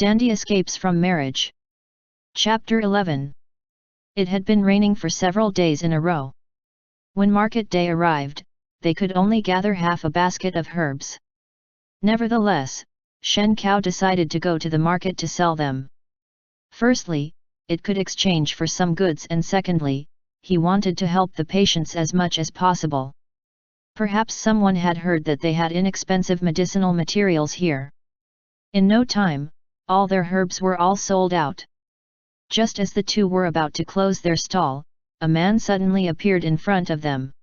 Dandy escapes from marriage. Chapter 11. It had been raining for several days in a row. When market day arrived, they could only gather half a basket of herbs. Nevertheless, Shen Cao decided to go to the market to sell them. Firstly, it could exchange for some goods, and secondly, he wanted to help the patients as much as possible. Perhaps someone had heard that they had inexpensive medicinal materials here. In no time, all their herbs were all sold out. Just as the two were about to close their stall, a man suddenly appeared in front of them.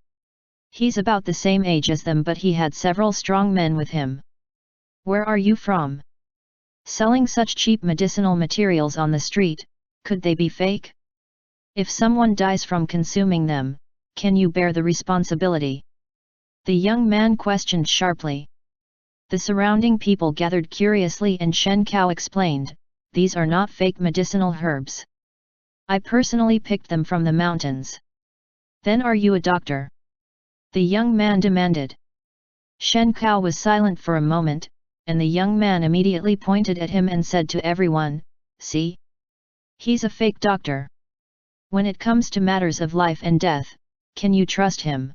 He's about the same age as them, but he had several strong men with him. "Where are you from? Selling such cheap medicinal materials on the street, could they be fake? If someone dies from consuming them, can you bear the responsibility?" The young man questioned sharply. The surrounding people gathered curiously, and Shen Cao explained, "These are not fake medicinal herbs. I personally picked them from the mountains." "Then are you a doctor?" the young man demanded. Shen Cao was silent for a moment, and the young man immediately pointed at him and said to everyone, "See? He's a fake doctor. When it comes to matters of life and death, can you trust him?"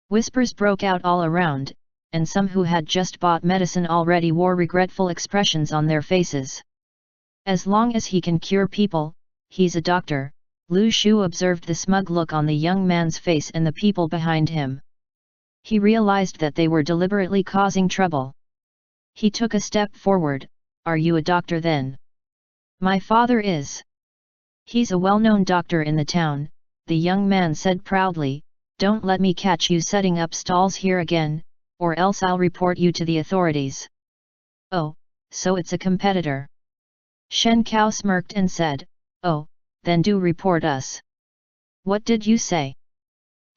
Whispers broke out all around, and some who had just bought medicine already wore regretful expressions on their faces. "As long as he can cure people, he's a doctor," Lu Shu observed the smug look on the young man's face and the people behind him. He realized that they were deliberately causing trouble. He took a step forward. "Are you a doctor then?" "My father is. He's a well-known doctor in the town," the young man said proudly. "Don't let me catch you setting up stalls here again, or else I'll report you to the authorities." "Oh, so it's a competitor." Shen Cao smirked and said, "Oh, then do report us." "What did you say?"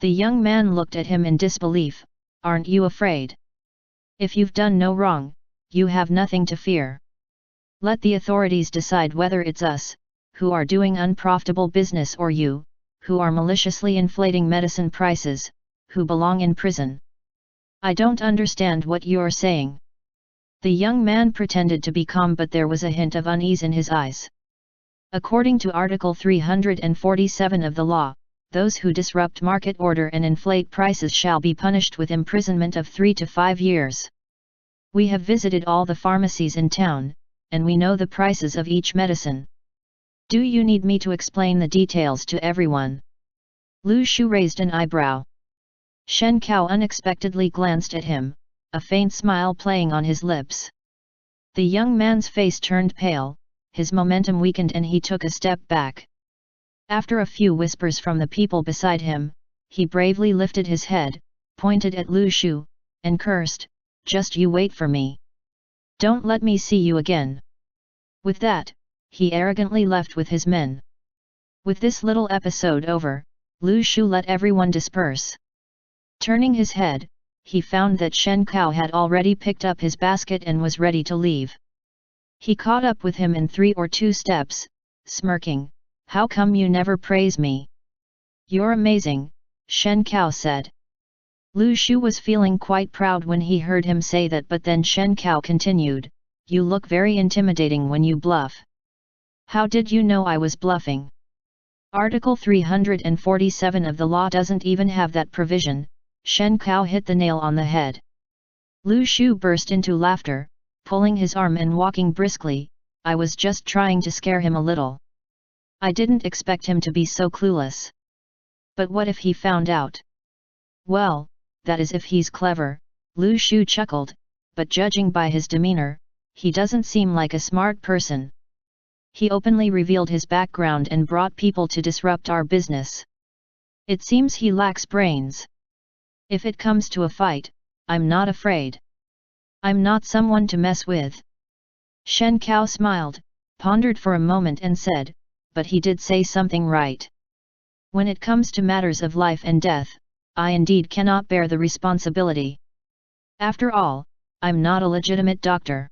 The young man looked at him in disbelief. "Aren't you afraid? If you've done no wrong, you have nothing to fear. Let the authorities decide whether it's us, who are doing unprofitable business, or you, who are maliciously inflating medicine prices, who belong in prison." "I don't understand what you're saying." The young man pretended to be calm, but there was a hint of unease in his eyes. According to Article 347 of the law, those who disrupt market order and inflate prices shall be punished with imprisonment of 3 to 5 years. We have visited all the pharmacies in town, and we know the prices of each medicine. Do you need me to explain the details to everyone?" Lu Shu raised an eyebrow. Shen Cao unexpectedly glanced at him, a faint smile playing on his lips. The young man's face turned pale, his momentum weakened, and he took a step back. After a few whispers from the people beside him, he bravely lifted his head, pointed at Lu Shu, and cursed, "Just you wait for me. Don't let me see you again." With that, he arrogantly left with his men. With this little episode over, Lu Shu let everyone disperse. Turning his head, he found that Shen Cao had already picked up his basket and was ready to leave. He caught up with him in 3 or 2 steps, smirking, "How come you never praise me?" "You're amazing," Shen Cao said. Lu Shu was feeling quite proud when he heard him say that, but then Shen Cao continued, "You look very intimidating when you bluff." "How did you know I was bluffing?" Article 347 of the law doesn't even have that provision. Shen Cao hit the nail on the head. Lu Shu burst into laughter, pulling his arm and walking briskly. "I was just trying to scare him a little. I didn't expect him to be so clueless. But what if he found out?" "Well, that is if he's clever," Lu Shu chuckled, "but judging by his demeanor, he doesn't seem like a smart person. He openly revealed his background and brought people to disrupt our business. It seems he lacks brains. If it comes to a fight, I'm not afraid. I'm not someone to mess with." Shen Cao smiled, pondered for a moment and said, "But he did say something right. When it comes to matters of life and death, I indeed cannot bear the responsibility. After all, I'm not a legitimate doctor.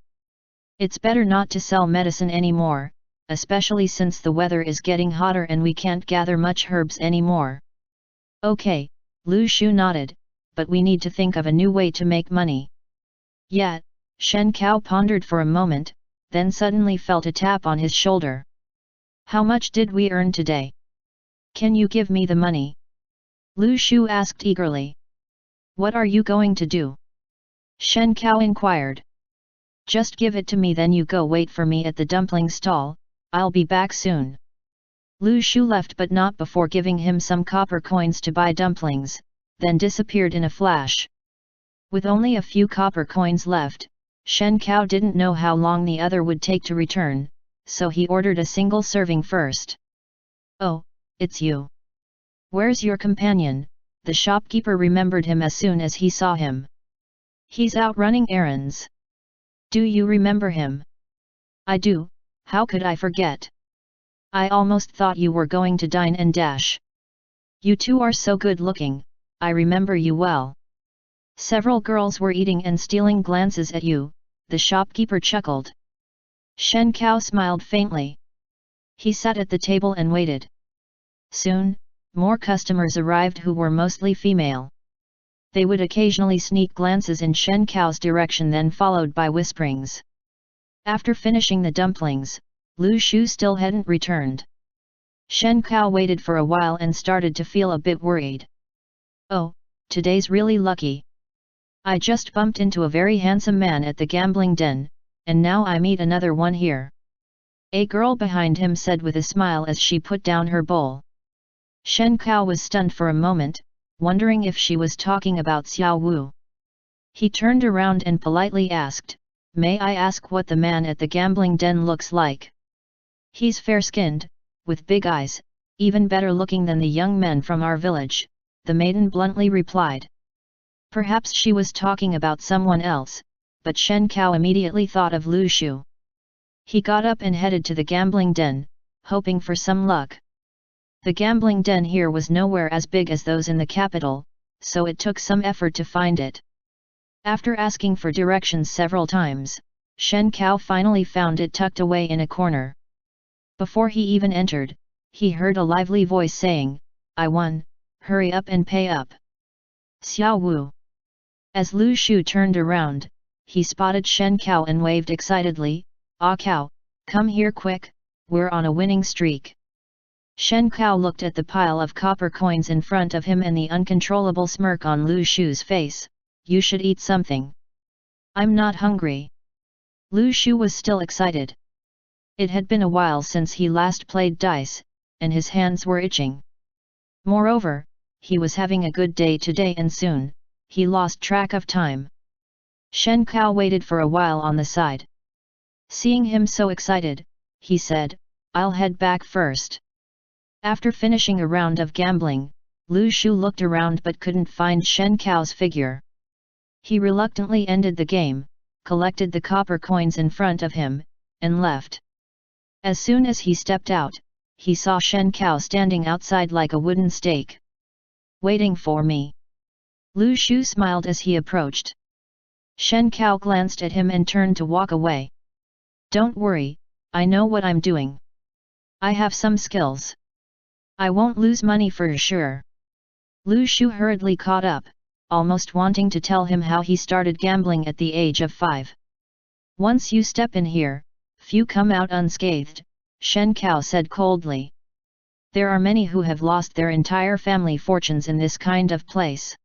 It's better not to sell medicine anymore, especially since the weather is getting hotter and we can't gather much herbs anymore." "Okay," Lu Shu nodded, "but we need to think of a new way to make money." Yet, Shen Cao pondered for a moment, then suddenly felt a tap on his shoulder. "How much did we earn today? Can you give me the money?" Lu Shu asked eagerly. "What are you going to do?" Shen Cao inquired. "Just give it to me, then you go wait for me at the dumpling stall, I'll be back soon." Lu Shu left, but not before giving him some copper coins to buy dumplings, then disappeared in a flash. With only a few copper coins left, Shen Cao didn't know how long the other would take to return, so he ordered a single serving first. "Oh, it's you. Where's your companion?" The shopkeeper remembered him as soon as he saw him. "He's out running errands." "Do you remember him?" "I do, how could I forget? I almost thought you were going to dine and dash. You two are so good looking, I remember you well." "Several girls were eating and stealing glances at you," the shopkeeper chuckled. Shen Cao smiled faintly. He sat at the table and waited. Soon, more customers arrived who were mostly female. They would occasionally sneak glances in Shen Cao's direction, then followed by whisperings. After finishing the dumplings, Lu Shu still hadn't returned. Shen Cao waited for a while and started to feel a bit worried. "Oh, today's really lucky. I just bumped into a very handsome man at the gambling den, and now I meet another one here," a girl behind him said with a smile as she put down her bowl. Shen Cao was stunned for a moment, wondering if she was talking about Xiao Wu. He turned around and politely asked, "May I ask what the man at the gambling den looks like?" "He's fair-skinned, with big eyes, even better looking than the young men from our village," the maiden bluntly replied. Perhaps she was talking about someone else, but Shen Cao immediately thought of Lu Shu. He got up and headed to the gambling den, hoping for some luck. The gambling den here was nowhere as big as those in the capital, so it took some effort to find it. After asking for directions several times, Shen Cao finally found it tucked away in a corner. Before he even entered, he heard a lively voice saying, "I won, hurry up and pay up." Xiao Wu. As Lu Shu turned around, he spotted Shen Cao and waved excitedly, "Ah Cao, come here quick, we're on a winning streak." Shen Cao looked at the pile of copper coins in front of him and the uncontrollable smirk on Lu Shu's face. "You should eat something." "I'm not hungry." Lu Shu was still excited. It had been a while since he last played dice, and his hands were itching. Moreover, he was having a good day today and soon, he lost track of time. Shen Cao waited for a while on the side. Seeing him so excited, he said, "I'll head back first." After finishing a round of gambling, Lu Shu looked around but couldn't find Shen Cao's figure. He reluctantly ended the game, collected the copper coins in front of him, and left. As soon as he stepped out, he saw Shen Cao standing outside like a wooden stake. "Waiting for me?" Lu Shu smiled as he approached. Shen Cao glanced at him and turned to walk away. "Don't worry, I know what I'm doing. I have some skills. I won't lose money for sure." Lu Shu hurriedly caught up, almost wanting to tell him how he started gambling at the age of 5. "Once you step in here, few come out unscathed," Shen Cao said coldly. "There are many who have lost their entire family fortunes in this kind of place.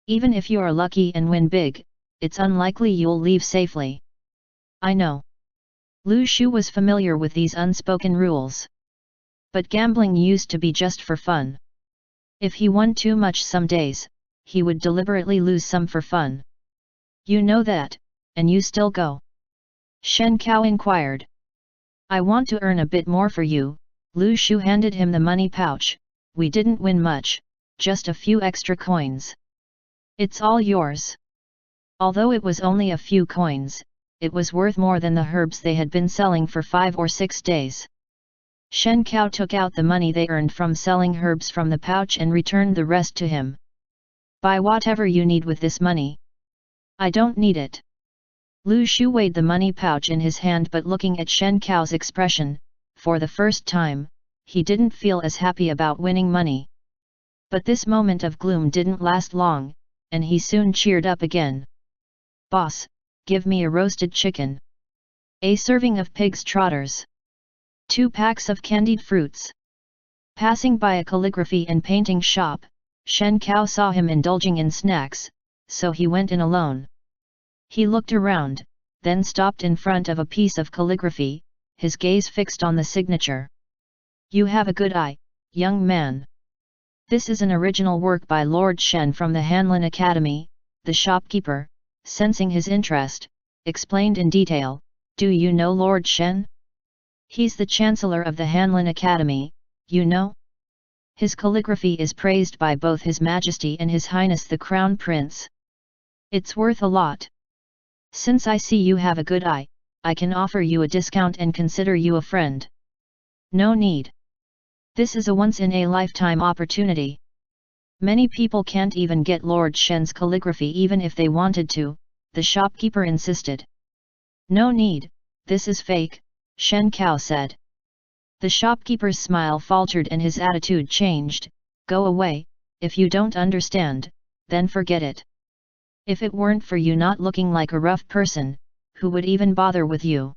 Even if you are lucky and win big, it's unlikely you'll leave safely." "I know." Lu Shu was familiar with these unspoken rules. But gambling used to be just for fun. If he won too much some days, he would deliberately lose some for fun. "You know that, and you still go?" Shen Cao inquired. "I want to earn a bit more for you." Lu Shu handed him the money pouch. "We didn't win much, just a few extra coins. It's all yours." Although it was only a few coins, it was worth more than the herbs they had been selling for 5 or 6 days. Shen Cao took out the money they earned from selling herbs from the pouch and returned the rest to him. "Buy whatever you need with this money." "I don't need it." Lu Shu weighed the money pouch in his hand, but looking at Shen Cao's expression, for the first time, he didn't feel as happy about winning money. But this moment of gloom didn't last long, and he soon cheered up again. "Boss, give me a roasted chicken." A serving of pig's trotters. 2 packs of candied fruits. Passing by a calligraphy and painting shop, Shen Cao saw him indulging in snacks, so he went in alone. He looked around, then stopped in front of a piece of calligraphy, his gaze fixed on the signature. You have a good eye, young man. This is an original work by Lord Shen from the Hanlin Academy, the shopkeeper, sensing his interest, explained in detail, Do you know Lord Shen? He's the Chancellor of the Hanlin Academy, you know? His calligraphy is praised by both His Majesty and His Highness the Crown Prince. It's worth a lot. Since I see you have a good eye, I can offer you a discount and consider you a friend. No need. This is a once-in-a-lifetime opportunity. Many people can't even get Lord Shen's calligraphy even if they wanted to, the shopkeeper insisted. No need, this is fake, Shen Cao said. The shopkeeper's smile faltered and his attitude changed. Go away, if you don't understand, then forget it. If it weren't for you not looking like a rough person, who would even bother with you?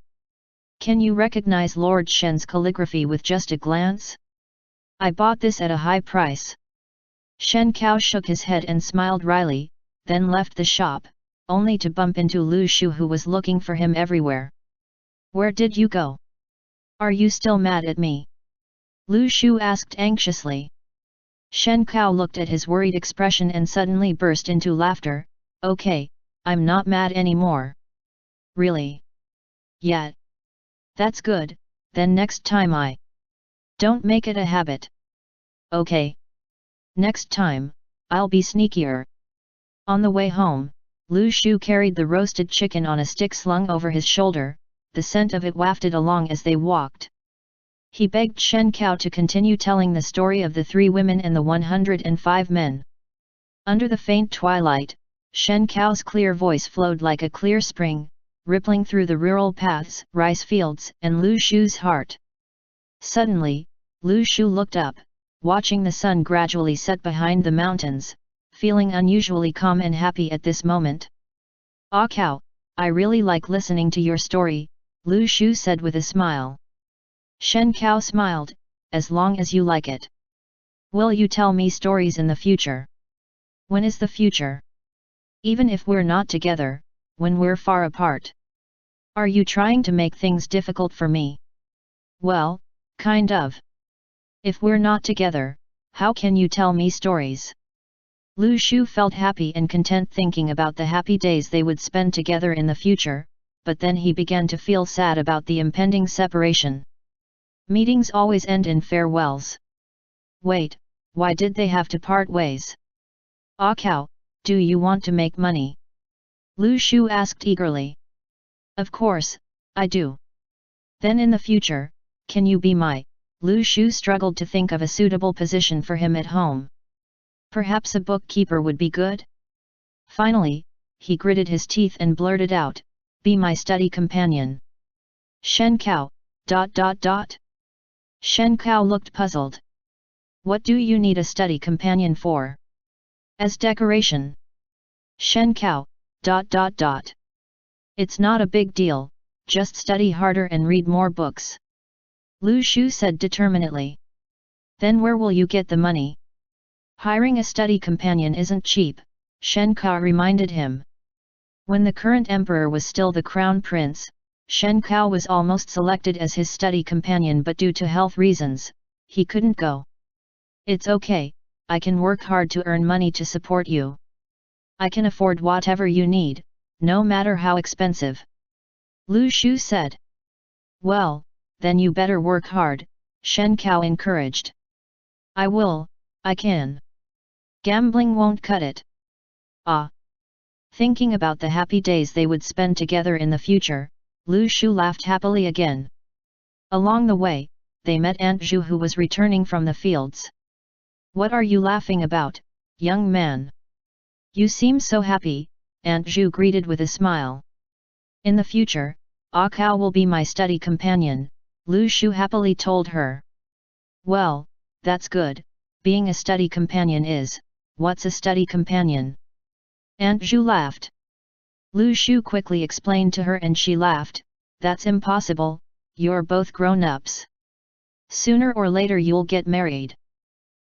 Can you recognize Lord Shen's calligraphy with just a glance? I bought this at a high price. Shen Cao shook his head and smiled wryly, then left the shop, only to bump into Lu Shu who was looking for him everywhere. Where did you go? Are you still mad at me? Lu Shu asked anxiously. Shen Cao looked at his worried expression and suddenly burst into laughter. Okay, I'm not mad anymore. Really? Yet. That's good, then next time I don't make it a habit. Okay. Next time, I'll be sneakier. On the way home, Lu Shu carried the roasted chicken on a stick slung over his shoulder, the scent of it wafted along as they walked. He begged Shen Cao to continue telling the story of the 3 women and the 105 men. Under the faint twilight, Shen Cao's clear voice flowed like a clear spring, rippling through the rural paths, rice fields, and Lu Shu's heart. Suddenly, Lu Shu looked up, watching the sun gradually set behind the mountains, feeling unusually calm and happy at this moment. Ah Cao, I really like listening to your story, Lu Shu said with a smile. Shen Cao smiled, as long as you like it. Will you tell me stories in the future? When is the future? Even if we're not together, when we're far apart. Are you trying to make things difficult for me? Well, kind of. If we're not together, how can you tell me stories? Lu Shu felt happy and content thinking about the happy days they would spend together in the future, but then he began to feel sad about the impending separation. Meetings always end in farewells. Wait, why did they have to part ways? Ah Cao, do you want to make money? Lu Shu asked eagerly. Of course, I do. Then in the future, can you be my... Lu Shu struggled to think of a suitable position for him at home. Perhaps a bookkeeper would be good? Finally, he gritted his teeth and blurted out, Be my study companion. Shen Cao, ... Shen Cao looked puzzled. What do you need a study companion for? As decoration. Shen Cao, ... It's not a big deal, just study harder and read more books. Lu Shu said determinedly. Then where will you get the money? Hiring a study companion isn't cheap, Shen Cao reminded him. When the current emperor was still the crown prince, Shen Cao was almost selected as his study companion, but due to health reasons, he couldn't go. It's okay, I can work hard to earn money to support you. I can afford whatever you need, no matter how expensive. Lu Shu said. Well, then you better work hard, Shen Cao encouraged. I will, I can. Gambling won't cut it. Ah. Thinking about the happy days they would spend together in the future, Lu Shu laughed happily again. Along the way, they met Aunt Zhu who was returning from the fields. What are you laughing about, young man? You seem so happy, Aunt Zhu greeted with a smile. In the future, Ah Cao will be my study companion, Lu Shu happily told her. Well, that's good, being a study companion is, what's a study companion? Aunt Zhu laughed. Lu Shu quickly explained to her and she laughed, That's impossible, you're both grown-ups. Sooner or later you'll get married.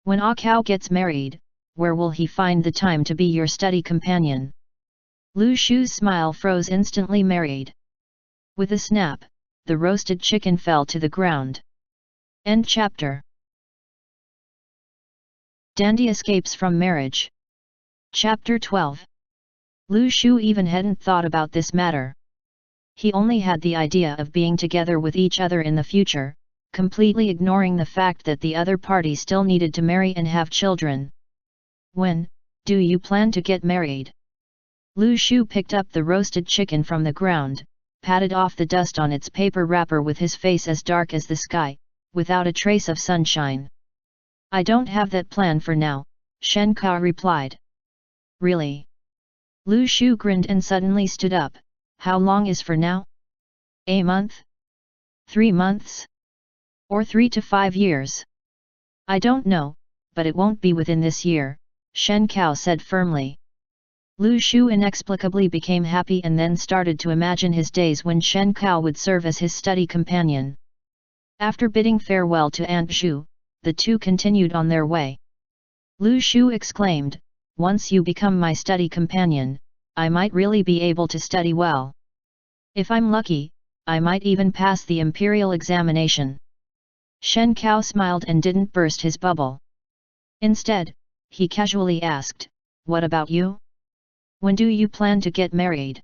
When Ah Kao gets married, where will he find the time to be your study companion? Lu Shu's smile froze instantly. Married. With a snap, the roasted chicken fell to the ground. End chapter. Dandy escapes from marriage. Chapter 12. Lu Shu even hadn't thought about this matter. He only had the idea of being together with each other in the future, completely ignoring the fact that the other party still needed to marry and have children. When do you plan to get married? Lu Shu picked up the roasted chicken from the ground, patted off the dust on its paper wrapper with his face as dark as the sky, without a trace of sunshine. I don't have that plan for now, Shen Kao replied. Really? Lu Shu grinned and suddenly stood up. How long is for now? A month? 3 months? Or 3 to 5 years? I don't know, but it won't be within this year, Shen Kao said firmly. Lu Shu inexplicably became happy and then started to imagine his days when Shen Kao would serve as his study companion. After bidding farewell to Aunt Shu, the two continued on their way. Lu Shu exclaimed, once you become my study companion, I might really be able to study well. If I'm lucky, I might even pass the imperial examination. Shen Kao smiled and didn't burst his bubble. Instead, he casually asked, what about you? When do you plan to get married?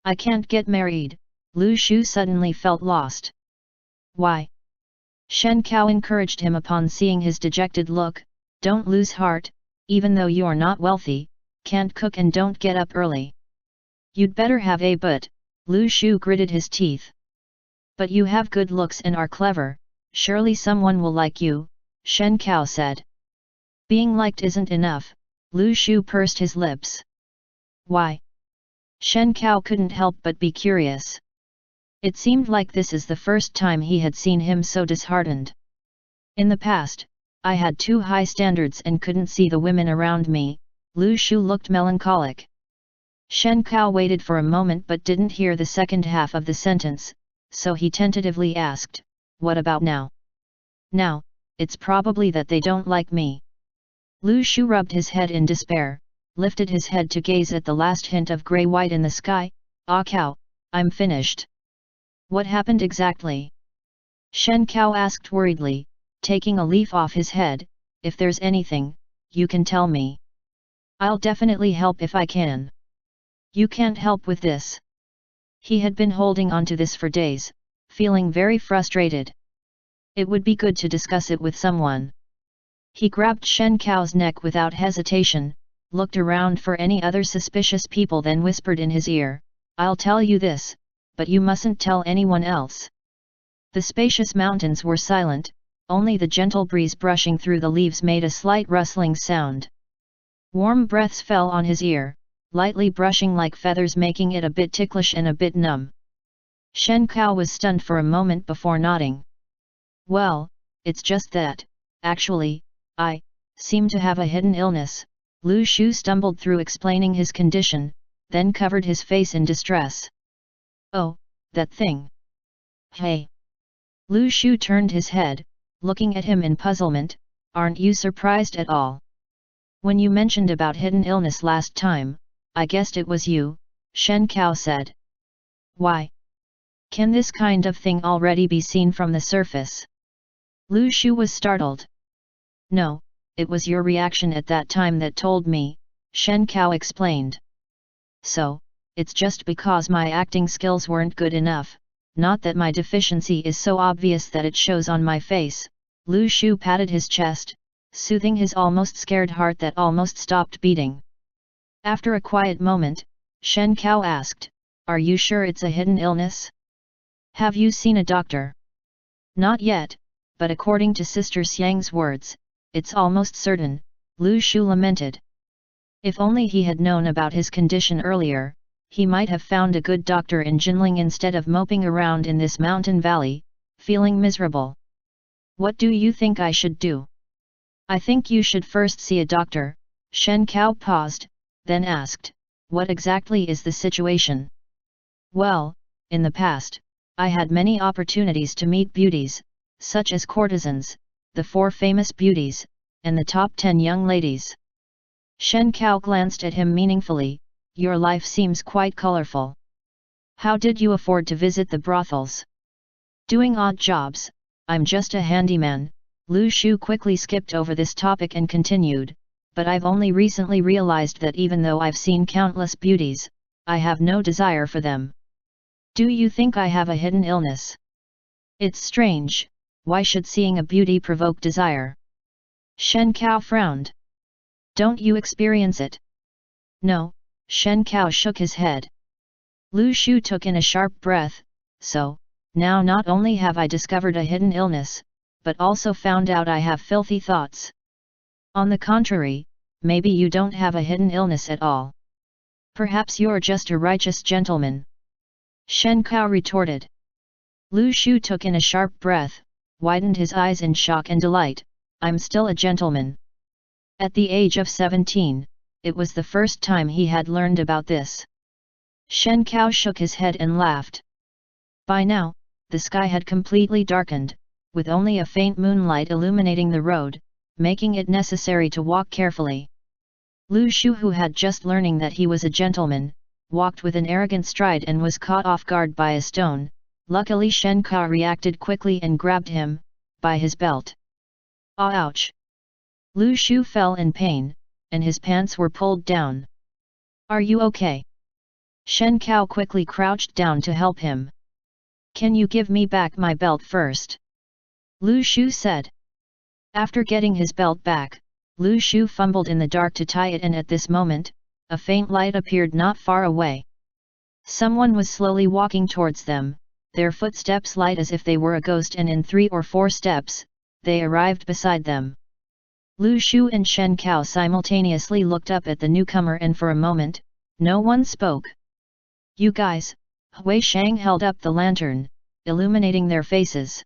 I can't get married, Lu Shu suddenly felt lost. Why? Shen Kao encouraged him upon seeing his dejected look, don't lose heart, even though you're not wealthy, can't cook and don't get up early. You'd better have a but, Lu Shu gritted his teeth. But you have good looks and are clever, surely someone will like you, Shen Kao said. Being liked isn't enough, Lu Shu pursed his lips. Why? Shen Kao couldn't help but be curious. It seemed like this is the first time he had seen him so disheartened. In the past, I had too high standards and couldn't see the women around me, Lu Shu looked melancholic. Shen Kao waited for a moment but didn't hear the second half of the sentence, so he tentatively asked, what about now? Now, it's probably that they don't like me. Lu Shu rubbed his head in despair, lifted his head to gaze at the last hint of grey-white in the sky. Ah Kao, I'm finished. What happened exactly? Shen Kao asked worriedly, taking a leaf off his head. If there's anything, you can tell me. I'll definitely help if I can. You can't help with this. He had been holding on to this for days, feeling very frustrated. It would be good to discuss it with someone. He grabbed Shen Kao's neck without hesitation, looked around for any other suspicious people, then whispered in his ear, I'll tell you this, but you mustn't tell anyone else. The spacious mountains were silent, only the gentle breeze brushing through the leaves made a slight rustling sound. Warm breaths fell on his ear, lightly brushing like feathers, making it a bit ticklish and a bit numb. Shen Kao was stunned for a moment before nodding. Well, it's just that, actually, I seem to have a hidden illness, Lu Shu stumbled through explaining his condition, then covered his face in distress. Oh, that thing. Hey. Lu Shu turned his head, looking at him in puzzlement, aren't you surprised at all? When you mentioned about hidden illness last time, I guessed it was you, Shen Kao said. Why? Can this kind of thing already be seen from the surface? Lu Shu was startled. No, it was your reaction at that time that told me, Shen Kao explained. So, it's just because my acting skills weren't good enough, not that my deficiency is so obvious that it shows on my face, Lu Shu patted his chest, soothing his almost scared heart that almost stopped beating. After a quiet moment, Shen Kao asked, are you sure it's a hidden illness? Have you seen a doctor? Not yet, but according to Sister Xiang's words, it's almost certain, Lu Shu lamented. If only he had known about his condition earlier, he might have found a good doctor in Jinling instead of moping around in this mountain valley, feeling miserable. What do you think I should do? I think you should first see a doctor, Shen Kao paused, then asked, what exactly is the situation? Well, in the past, I had many opportunities to meet beauties, such as courtesans, the 4 famous beauties, and the top 10 young ladies. Shen Cao glanced at him meaningfully. Your life seems quite colorful. How did you afford to visit the brothels? Doing odd jobs, I'm just a handyman. Lu Shu quickly skipped over this topic and continued, but I've only recently realized that even though I've seen countless beauties, I have no desire for them. Do you think I have a hidden illness? It's strange, why should seeing a beauty provoke desire? Shen Cao frowned. Don't you experience it? No, Shen Cao shook his head. Lu Shu took in a sharp breath. So, now not only have I discovered a hidden illness, but also found out I have filthy thoughts. On the contrary, maybe you don't have a hidden illness at all. Perhaps you're just a righteous gentleman. Shen Cao retorted. Lu Shu took in a sharp breath, widened his eyes in shock and delight. I'm still a gentleman. At the age of 17, it was the first time he had learned about this. Shen Cao shook his head and laughed. By now, the sky had completely darkened, with only a faint moonlight illuminating the road, making it necessary to walk carefully. Lu Shu, who had just learning that he was a gentleman, walked with an arrogant stride and was caught off guard by a stone. Luckily Shen Cao reacted quickly and grabbed him by his belt. Ouch! Lu Shu fell in pain, and his pants were pulled down. Are you okay? Shen Cao quickly crouched down to help him. Can you give me back my belt first? Lu Shu said. After getting his belt back, Lu Shu fumbled in the dark to tie it, and at this moment, a faint light appeared not far away. Someone was slowly walking towards them, their footsteps light as if they were a ghost, and in 3 or 4 steps, they arrived beside them. Lu Shu and Shen Cao simultaneously looked up at the newcomer, and for a moment, no one spoke. You guys, Hui Shang held up the lantern, illuminating their faces.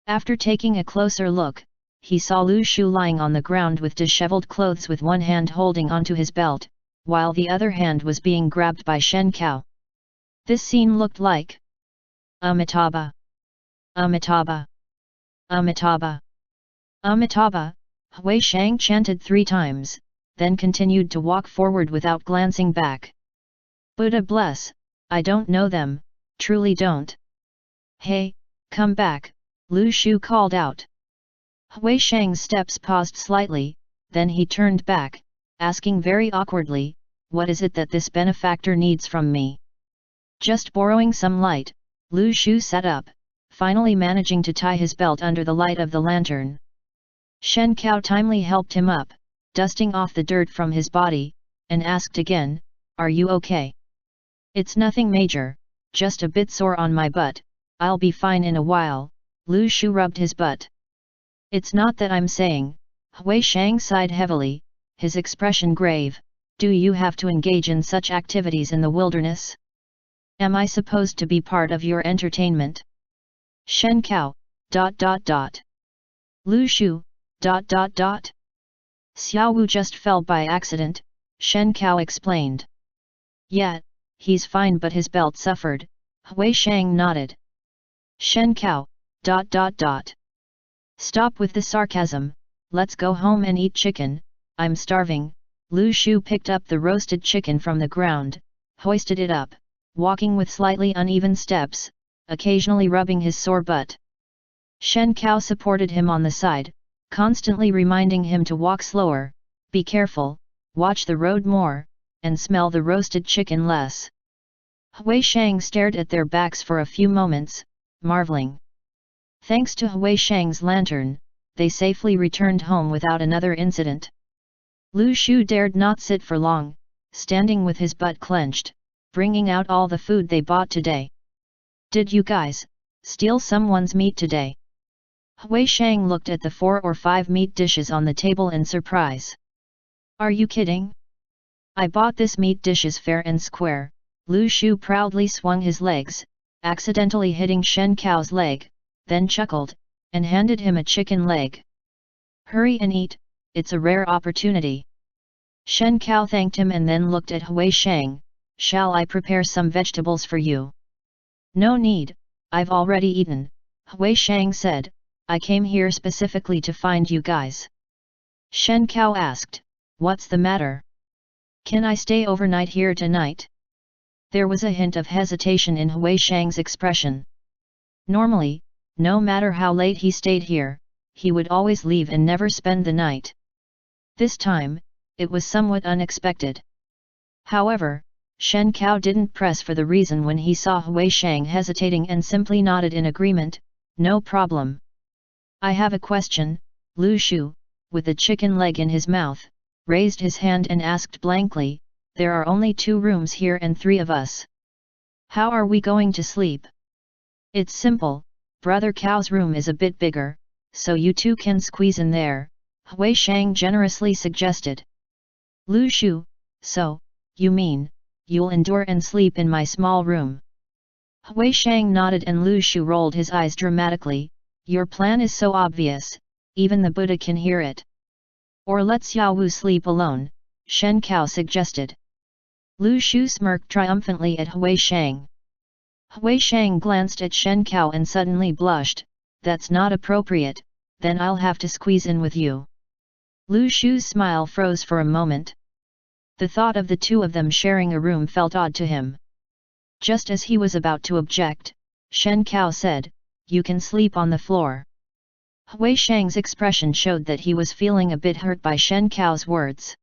After taking a closer look, he saw Lu Shu lying on the ground with disheveled clothes, with one hand holding onto his belt, while the other hand was being grabbed by Shen Cao. This scene looked like Amitabha, Amitabha, Amitabha, Amitabha. Hui Shang chanted 3 times, then continued to walk forward without glancing back. Buddha bless, I don't know them, truly don't. Hey, come back, Lu Shu called out. Hui Shang's steps paused slightly, then he turned back, asking very awkwardly, what is it that this benefactor needs from me? Just borrowing some light, Lu Shu sat up, finally managing to tie his belt under the light of the lantern. Shen Cao timely helped him up, dusting off the dirt from his body, and asked again, are you okay? It's nothing major, just a bit sore on my butt, I'll be fine in a while. Lu Shu rubbed his butt. It's not that I'm saying. Hui Shang sighed heavily, his expression grave. Do you have to engage in such activities in the wilderness? Am I supposed to be part of your entertainment? Shen Cao, ... Lu Shu, ... Xiao Wu just fell by accident, Shen Cao explained. Yeah, he's fine, but his belt suffered. Hui Shang nodded. Shen Cao, ... Stop with the sarcasm, let's go home and eat chicken, I'm starving. Lu Shu picked up the roasted chicken from the ground, hoisted it up, walking with slightly uneven steps, occasionally rubbing his sore butt. Shen Cao supported him on the side, constantly reminding him to walk slower, be careful, watch the road more, and smell the roasted chicken less. Hui Shang stared at their backs for a few moments, marveling. Thanks to Hui Shang's lantern, they safely returned home without another incident. Lu Shu dared not sit for long, standing with his butt clenched, bringing out all the food they bought today. Did you guys steal someone's meat today? Hui Shang looked at the 4 or 5 meat dishes on the table in surprise. Are you kidding? I bought this meat dishes fair and square. Lu Shu proudly swung his legs, accidentally hitting Shen Cao's leg, then chuckled, and handed him a chicken leg. Hurry and eat, it's a rare opportunity. Shen Cao thanked him and then looked at Hui Shang. Shall I prepare some vegetables for you? No need, I've already eaten, Hui Shang said. I came here specifically to find you guys. Shen Cao asked, what's the matter? Can I stay overnight here tonight? There was a hint of hesitation in Hui Shang's expression. Normally, no matter how late he stayed here, he would always leave and never spend the night. This time, it was somewhat unexpected. However, Shen Cao didn't press for the reason when he saw Hui Shang hesitating and simply nodded in agreement, no problem. I have a question, Lu Shu, with a chicken leg in his mouth, raised his hand and asked blankly, there are only 2 rooms here and 3 of us. How are we going to sleep? It's simple, Brother Cao's room is a bit bigger, so you 2 can squeeze in there, Hui Shang generously suggested. Lu Shu, so, you mean, you'll endure and sleep in my small room? Hui Shang nodded and Lu Shu rolled his eyes dramatically. Your plan is so obvious, even the Buddha can hear it. Or let Xiao Wu sleep alone, Shen Cao suggested. Lu Shu smirked triumphantly at Hui Shang. Hui Shang glanced at Shen Cao and suddenly blushed, that's not appropriate, then I'll have to squeeze in with you. Lu Shu's smile froze for a moment. The thought of the 2 of them sharing a room felt odd to him. Just as he was about to object, Shen Cao said, you can sleep on the floor. Hui Shang's expression showed that he was feeling a bit hurt by Shen Cao's words.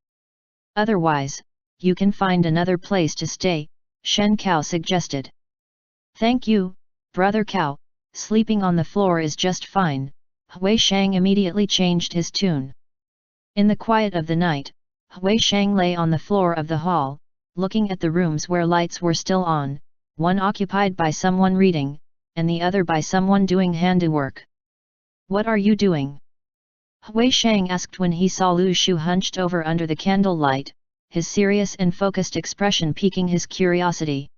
Otherwise, you can find another place to stay, Shen Cao suggested. Thank you, Brother Cao, sleeping on the floor is just fine, Hui Shang immediately changed his tune. In the quiet of the night, Hui Shang lay on the floor of the hall, looking at the rooms where lights were still on, one occupied by someone reading, and the other by someone doing handiwork. What are you doing? Hui Shang asked when he saw Lu Shu hunched over under the candlelight, his serious and focused expression piquing his curiosity.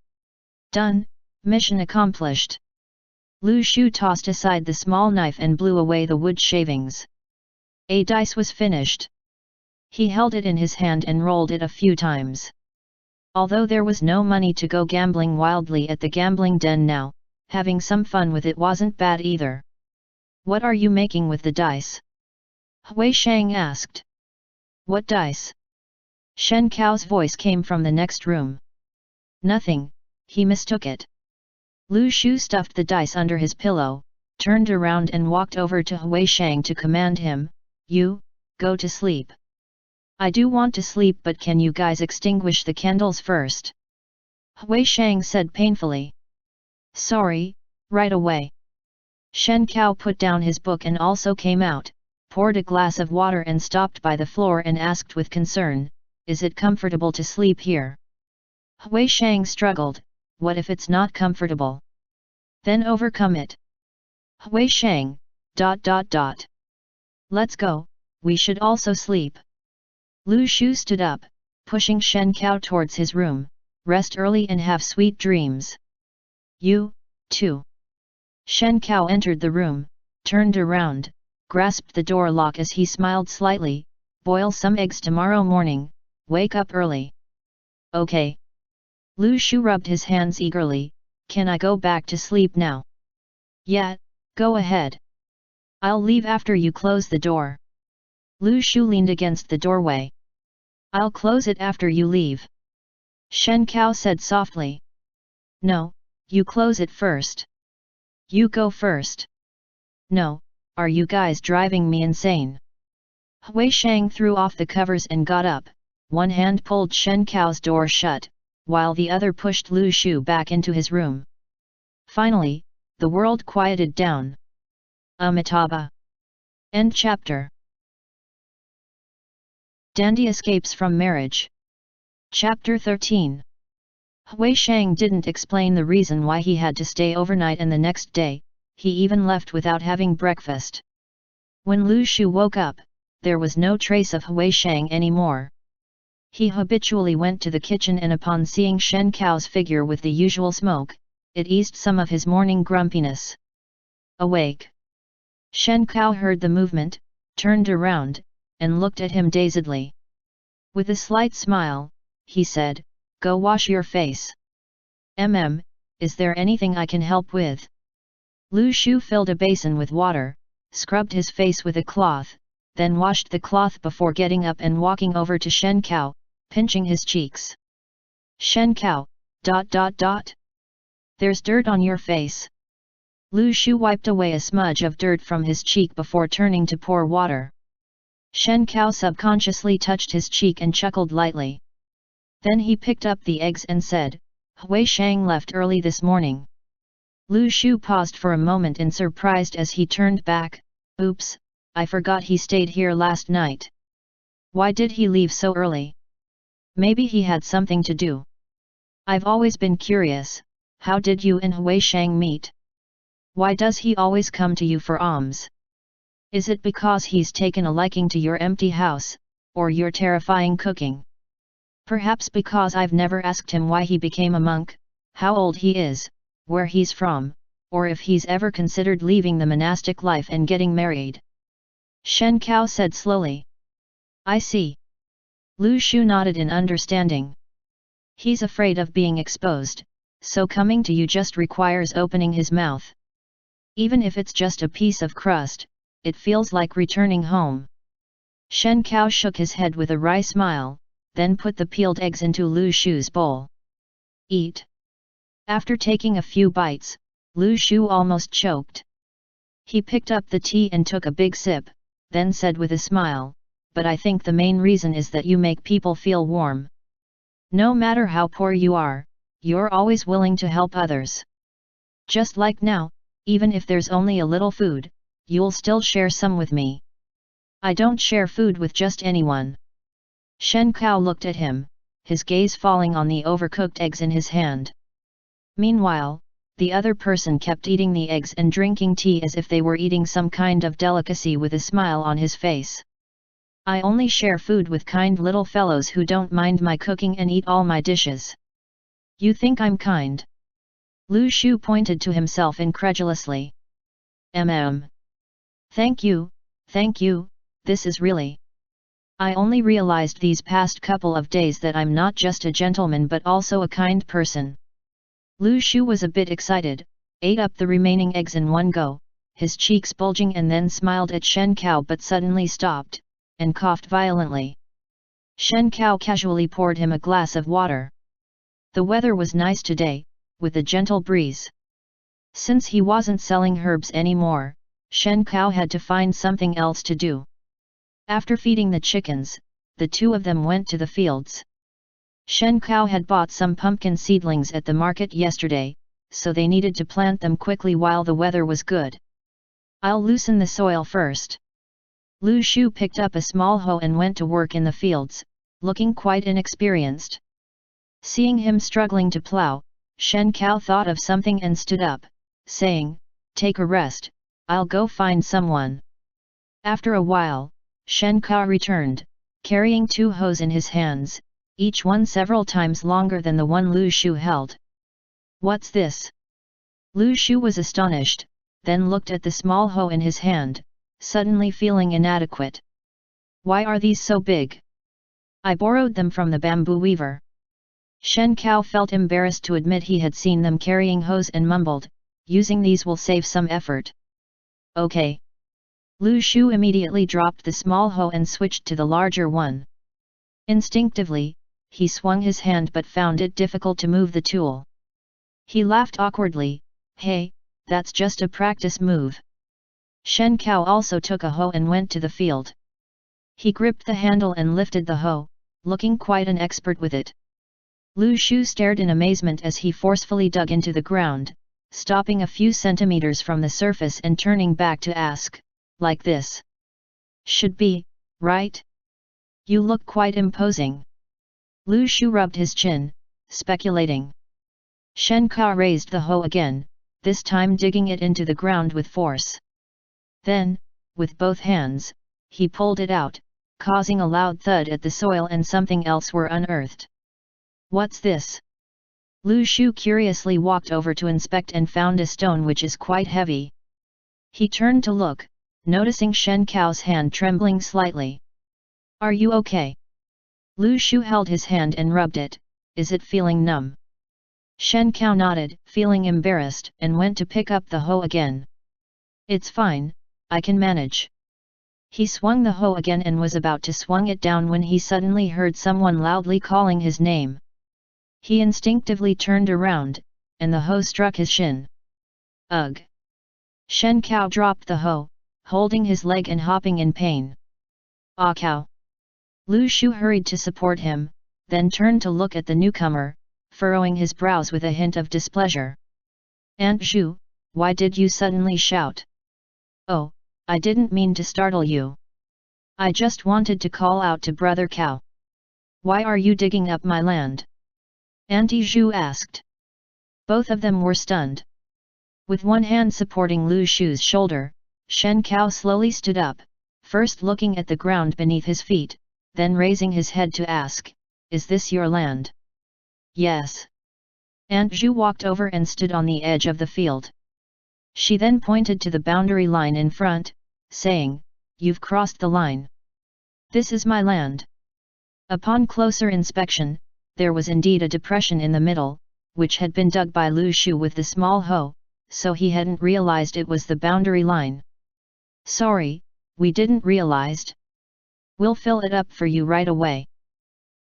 Done, mission accomplished. Lu Shu tossed aside the small knife and blew away the wood shavings. A dice was finished. He held it in his hand and rolled it a few times. Although there was no money to go gambling wildly at the gambling den now, having some fun with it wasn't bad either. What are you making with the dice? Hui Shang asked. What dice? Shen Cao's voice came from the next room. Nothing, he mistook it. Lu Shu stuffed the dice under his pillow, turned around and walked over to Hui Shang to command him, you, go to sleep. I do want to sleep, but can you guys extinguish the candles first? Hui Shang said painfully. Sorry, right away. Shen Cao put down his book and also came out, poured a glass of water and stopped by the floor and asked with concern, is it comfortable to sleep here? Hui Shang struggled, what if it's not comfortable? Then overcome it. Hui Shang, ... Let's go, we should also sleep. Lu Shu stood up, pushing Shen Cao towards his room, rest early and have sweet dreams. You, too. Shen Cao entered the room, turned around, grasped the door lock as he smiled slightly, boil some eggs tomorrow morning, wake up early. Okay. Lu Shu rubbed his hands eagerly, can I go back to sleep now? Yeah, go ahead. I'll leave after you close the door. Lu Shu leaned against the doorway. I'll close it after you leave. Shen Cao said softly. No, you close it first. You go first. No, are you guys driving me insane? Hui Shang threw off the covers and got up, one hand pulled Shen Cao's door shut, while the other pushed Lu Shu back into his room. Finally, the world quieted down. Amitabha. End chapter. Dandy escapes from marriage. Chapter 13. Hui Shang didn't explain the reason why he had to stay overnight, and the next day, he even left without having breakfast. When Lu Shu woke up, there was no trace of Hui Shang anymore. He habitually went to the kitchen, and upon seeing Shen Cao's figure with the usual smoke, it eased some of his morning grumpiness. Awake. Shen Cao heard the movement, turned around, and looked at him dazedly. With a slight smile, he said, go wash your face. Is there anything I can help with? Lu Shu filled a basin with water, scrubbed his face with a cloth, then washed the cloth before getting up and walking over to Shen Cao, pinching his cheeks. Shen Cao, ... There's dirt on your face. Lu Shu wiped away a smudge of dirt from his cheek before turning to pour water. Shen Cao subconsciously touched his cheek and chuckled lightly. Then he picked up the eggs and said, Hui Shang left early this morning. Lu Shu paused for a moment in surprise as he turned back. Oops, I forgot he stayed here last night. Why did he leave so early? Maybe he had something to do. I've always been curious, how did you and Hui Shang meet? Why does he always come to you for alms? Is it because he's taken a liking to your empty house, or your terrifying cooking? Perhaps because I've never asked him why he became a monk, how old he is, where he's from, or if he's ever considered leaving the monastic life and getting married. Shen Cao said slowly. I see. Lu Shu nodded in understanding. He's afraid of being exposed, so coming to you just requires opening his mouth. Even if it's just a piece of crust, it feels like returning home. Shen Cao shook his head with a wry smile, then put the peeled eggs into Lu Shu's bowl. Eat. After taking a few bites, Lu Shu almost choked. He picked up the tea and took a big sip, then said with a smile, but I think the main reason is that you make people feel warm. No matter how poor you are, you're always willing to help others. Just like now, even if there's only a little food, you'll still share some with me. I don't share food with just anyone. Shen Cao looked at him, his gaze falling on the overcooked eggs in his hand. Meanwhile, the other person kept eating the eggs and drinking tea as if they were eating some kind of delicacy with a smile on his face. I only share food with kind little fellows who don't mind my cooking and eat all my dishes. You think I'm kind? Lu Shu pointed to himself incredulously. Thank you, this is really... I only realized these past couple of days that I'm not just a gentleman but also a kind person. Lu Shu was a bit excited, ate up the remaining eggs in one go, his cheeks bulging, and then smiled at Shen Cao but suddenly stopped, and coughed violently. Shen Cao casually poured him a glass of water. The weather was nice today, with a gentle breeze. Since he wasn't selling herbs anymore, Shen Cao had to find something else to do. After feeding the chickens, the two of them went to the fields. Shen Cao had bought some pumpkin seedlings at the market yesterday, so they needed to plant them quickly while the weather was good. I'll loosen the soil first. Lu Shu picked up a small hoe and went to work in the fields, looking quite inexperienced. Seeing him struggling to plow, Shen Cao thought of something and stood up, saying, Take a rest, I'll go find someone. After a while, Shen Cao returned, carrying two hoes in his hands, each one several times longer than the one Lu Shu held. What's this? Lu Shu was astonished, then looked at the small hoe in his hand, suddenly feeling inadequate. Why are these so big? I borrowed them from the bamboo weaver. Shen Cao felt embarrassed to admit he had seen them carrying hoes and mumbled, using these will save some effort. Okay. Lu Shu immediately dropped the small hoe and switched to the larger one. Instinctively, he swung his hand but found it difficult to move the tool. He laughed awkwardly, Hey, that's just a practice move. Shen Cao also took a hoe and went to the field. He gripped the handle and lifted the hoe, looking quite an expert with it. Lu Shu stared in amazement as he forcefully dug into the ground, stopping a few centimeters from the surface and turning back to ask, Like this? Should be, right? You look quite imposing. Lu Shu rubbed his chin, speculating. Shen Cao raised the hoe again, this time digging it into the ground with force. Then, with both hands, he pulled it out, causing a loud thud at the soil, and something else were unearthed. What's this? Lu Shu curiously walked over to inspect and found a stone which is quite heavy. He turned to look, noticing Shen Cao's hand trembling slightly. Are you okay? Lu Shu held his hand and rubbed it. Is it feeling numb? Shen Cao nodded, feeling embarrassed, and went to pick up the hoe again. It's fine, I can manage. He swung the hoe again and was about to swung it down when he suddenly heard someone loudly calling his name. He instinctively turned around, and the hoe struck his shin. Ugh! Shen Cao dropped the hoe, holding his leg and hopping in pain. Ah cow! Lu Shu hurried to support him, then turned to look at the newcomer, furrowing his brows with a hint of displeasure. Aunt Zhu, why did you suddenly shout? Oh, I didn't mean to startle you. I just wanted to call out to Brother Cow. Why are you digging up my land? Auntie Zhu asked. Both of them were stunned. With one hand supporting Lu Shu's shoulder, Shen Cao slowly stood up, first looking at the ground beneath his feet, then raising his head to ask, "Is this your land?" "Yes." Aunt Zhu walked over and stood on the edge of the field. She then pointed to the boundary line in front, saying, "You've crossed the line. This is my land." Upon closer inspection, there was indeed a depression in the middle, which had been dug by Lu Shu with the small hoe, so he hadn't realized it was the boundary line. "Sorry, we didn't realized. We'll fill it up for you right away."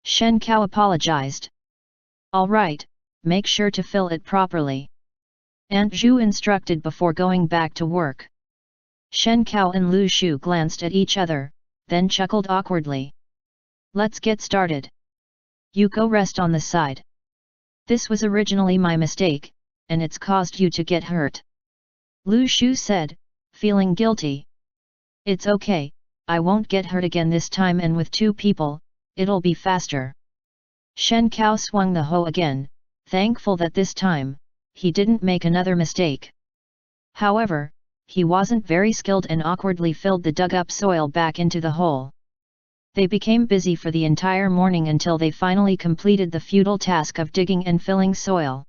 Shen Cao apologized. "All right, make sure to fill it properly," Aunt Zhu instructed before going back to work. Shen Cao and Lu Shu glanced at each other, then chuckled awkwardly. "Let's get started. You go rest on the side. This was originally my mistake, and it's caused you to get hurt," Lu Shu said, feeling guilty. "It's okay, I won't get hurt again this time, and with two people, it'll be faster." Shen Cao swung the hoe again, thankful that this time, he didn't make another mistake. However, he wasn't very skilled and awkwardly filled the dug-up soil back into the hole. They became busy for the entire morning until they finally completed the futile task of digging and filling soil.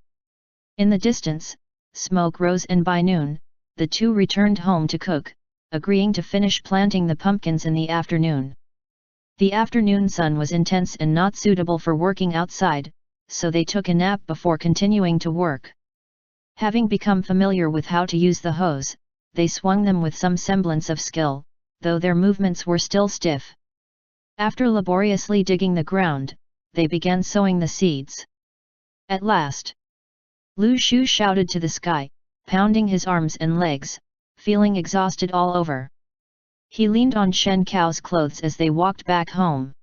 In the distance, smoke rose, and by noon, the two returned home to cook, agreeing to finish planting the pumpkins in the afternoon. The afternoon sun was intense and not suitable for working outside, so they took a nap before continuing to work. Having become familiar with how to use the hoes, they swung them with some semblance of skill, though their movements were still stiff. After laboriously digging the ground, they began sowing the seeds. At last, Lu Shu shouted to the sky, pounding his arms and legs, feeling exhausted all over. He leaned on Shen Cao's clothes as they walked back home.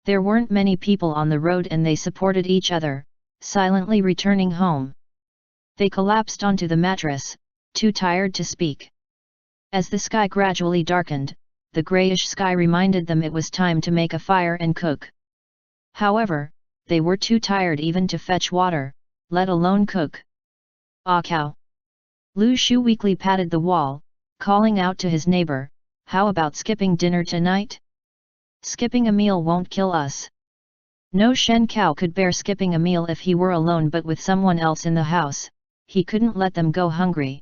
There weren't many people on the road and they supported each other, silently returning home. They collapsed onto the mattress, too tired to speak. As the sky gradually darkened, the grayish sky reminded them it was time to make a fire and cook. However, they were too tired even to fetch water, let alone cook. "Ah cow!" Lu Shu weakly patted the wall, calling out to his neighbor, "How about skipping dinner tonight? Skipping a meal won't kill us." No Shen Cao could bear skipping a meal if he were alone, but with someone else in the house, he couldn't let them go hungry.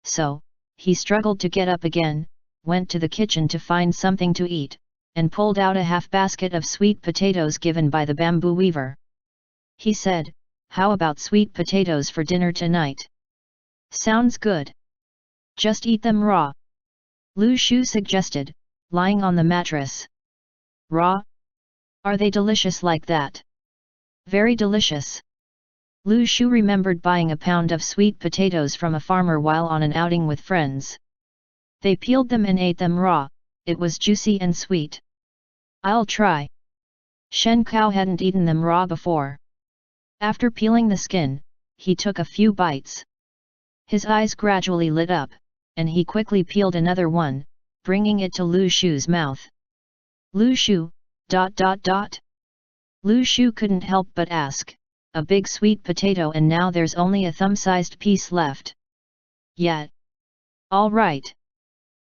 So, he struggled to get up again, went to the kitchen to find something to eat, and pulled out a half basket of sweet potatoes given by the bamboo weaver. He said, "How about sweet potatoes for dinner tonight?" "Sounds good. Just eat them raw," Lu Shu suggested, lying on the mattress. "Raw? Are they delicious like that?" "Very delicious." Lu Shu remembered buying a pound of sweet potatoes from a farmer while on an outing with friends. They peeled them and ate them raw, it was juicy and sweet. "I'll try." Shen Cao hadn't eaten them raw before. After peeling the skin, he took a few bites. His eyes gradually lit up, and he quickly peeled another one, bringing it to Lu Shu's mouth. "Lu Shu, ... Lu Shu couldn't help but ask, "A big sweet potato and now there's only a thumb-sized piece left." "Yeah. All right."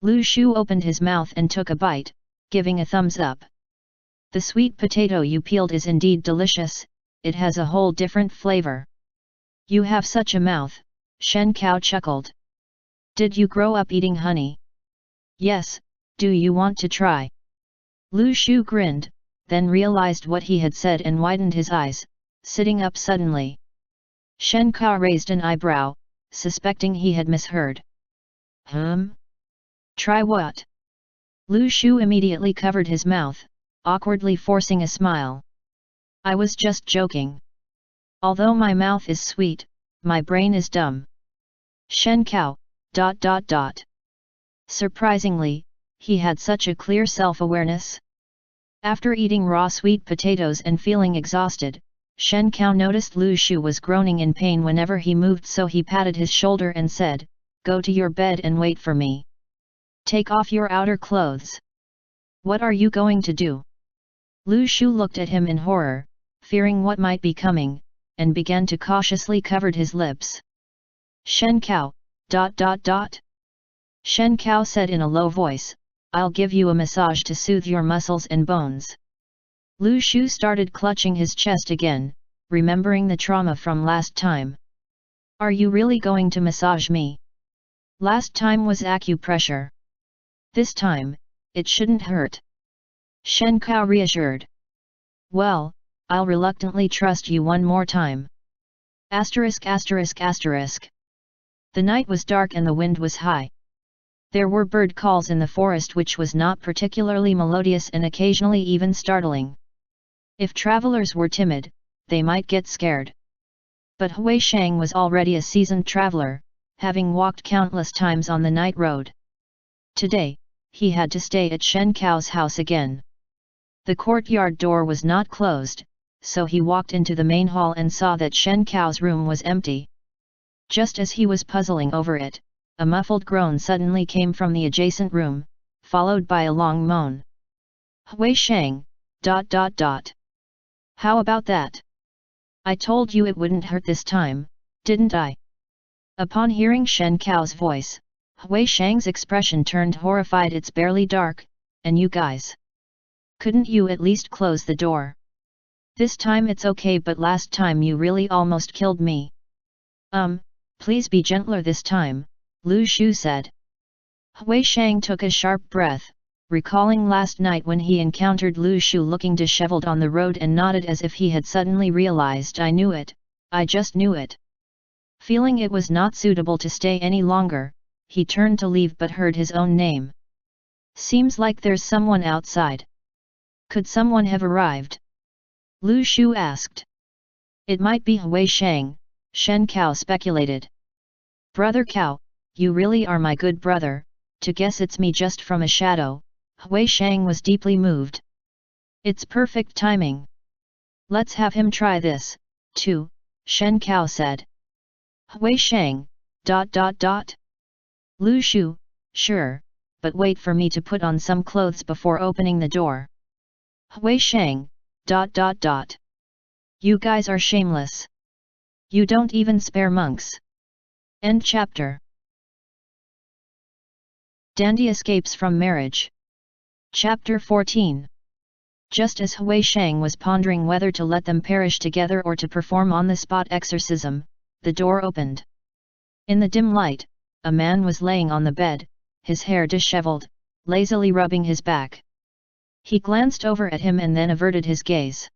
Lu Shu opened his mouth and took a bite, giving a thumbs up. "The sweet potato you peeled is indeed delicious, it has a whole different flavor." "You have such a mouth," Shen Cao chuckled. "Did you grow up eating honey?" "Yes, do you want to try?" Lu Shu grinned, then realized what he had said and widened his eyes, sitting up suddenly. Shen Cao raised an eyebrow, suspecting he had misheard. Try what? Lu Shu immediately covered his mouth, awkwardly forcing a smile. I was just joking. Although my mouth is sweet, my brain is dumb. Shen Cao. Surprisingly, he had such a clear self-awareness. After eating raw sweet potatoes and feeling exhausted, Shen Cao noticed Lu Shu was groaning in pain whenever he moved, so he patted his shoulder and said, "Go to your bed and wait for me. Take off your outer clothes." "What are you going to do?" Lu Shu looked at him in horror, fearing what might be coming, and began to cautiously cover his lips. "Shen Cao. Shen Cao said in a low voice, "I'll give you a massage to soothe your muscles and bones." Lu Shu started clutching his chest again, remembering the trauma from last time. "Are you really going to massage me? Last time was acupressure. This time, it shouldn't hurt." Shen Cao reassured. "Well, I'll reluctantly trust you one more time." The night was dark and the wind was high. There were bird calls in the forest which was not particularly melodious and occasionally even startling. If travelers were timid, they might get scared. But Hui Shang was already a seasoned traveler, having walked countless times on the night road. Today, he had to stay at Shen Cao's house again. The courtyard door was not closed, so he walked into the main hall and saw that Shen Cao's room was empty. Just as he was puzzling over it, a muffled groan suddenly came from the adjacent room, followed by a long moan. "Hui Shang. How about that? I told you it wouldn't hurt this time, didn't I?" Upon hearing Shen Cao's voice, Hui Shang's expression turned horrified. "It's barely dark, and you guys. Couldn't you at least close the door? This time it's okay, but last time you really almost killed me." Please be gentler this time," Lu Shu said. Hui Shang took a sharp breath, recalling last night when he encountered Lu Shu looking disheveled on the road, and nodded as if he had suddenly realized. "I knew it, I just knew it." Feeling it was not suitable to stay any longer, he turned to leave but heard his own name. "Seems like there's someone outside. Could someone have arrived?" Lu Shu asked. "It might be Hui Shang," Shen Cao speculated. "Brother Cao, you really are my good brother, to guess it's me just from a shadow." Hui Shang was deeply moved. "It's perfect timing. Let's have him try this, too," Shen Cao said. "Hui Shang. Lu Shu, sure, but wait for me to put on some clothes before opening the door." Hui Shang. You guys are shameless. You don't even spare monks. End chapter. Dandy escapes from marriage. Chapter 14. Just as Hui Shang was pondering whether to let them perish together or to perform on-the-spot exorcism, the door opened. In the dim light, a man was laying on the bed, his hair disheveled, lazily rubbing his back. He glanced over at him and then averted his gaze.